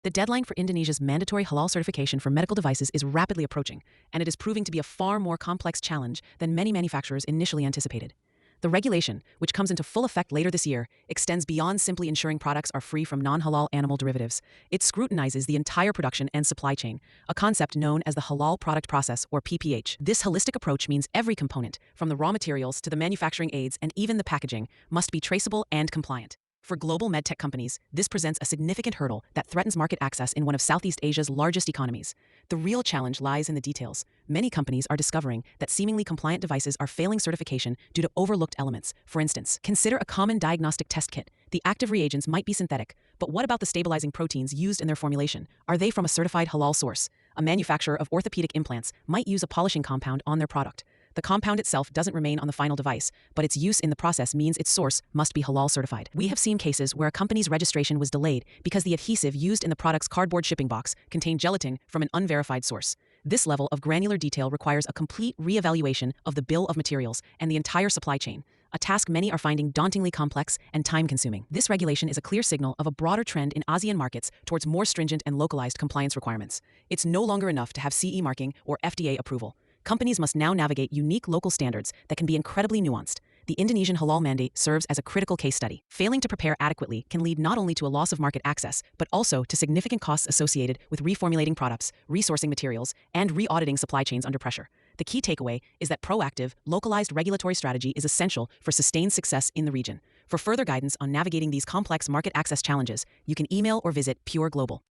The deadline for Indonesia's mandatory halal certification for medical devices is rapidly approaching, and it is proving to be a far more complex challenge than many manufacturers initially anticipated. The regulation, which comes into full effect later this year, extends beyond simply ensuring products are free from non-halal animal derivatives. It scrutinizes the entire production and supply chain, a concept known as the halal product process, or PPH. This holistic approach means every component, from the raw materials to the manufacturing aids and even the packaging, must be traceable and compliant. For global medtech companies, this presents a significant hurdle that threatens market access in one of Southeast Asia's largest economies. The real challenge lies in the details. Many companies are discovering that seemingly compliant devices are failing certification due to overlooked elements. For instance, consider a common diagnostic test kit. The active reagents might be synthetic, but what about the stabilizing proteins used in their formulation? Are they from a certified halal source? A manufacturer of orthopedic implants might use a polishing compound on their product. The compound itself doesn't remain on the final device, but its use in the process means its source must be halal certified. We have seen cases where a company's registration was delayed because the adhesive used in the product's cardboard shipping box contained gelatin from an unverified source. This level of granular detail requires a complete re-evaluation of the bill of materials and the entire supply chain, a task many are finding dauntingly complex and time-consuming. This regulation is a clear signal of a broader trend in ASEAN markets towards more stringent and localized compliance requirements. It's no longer enough to have CE marking or FDA approval. Companies must now navigate unique local standards that can be incredibly nuanced. The Indonesian halal mandate serves as a critical case study. Failing to prepare adequately can lead not only to a loss of market access, but also to significant costs associated with reformulating products, resourcing materials, and re-auditing supply chains under pressure. The key takeaway is that proactive, localized regulatory strategy is essential for sustained success in the region. For further guidance on navigating these complex market access challenges, you can email or visit Pure Global.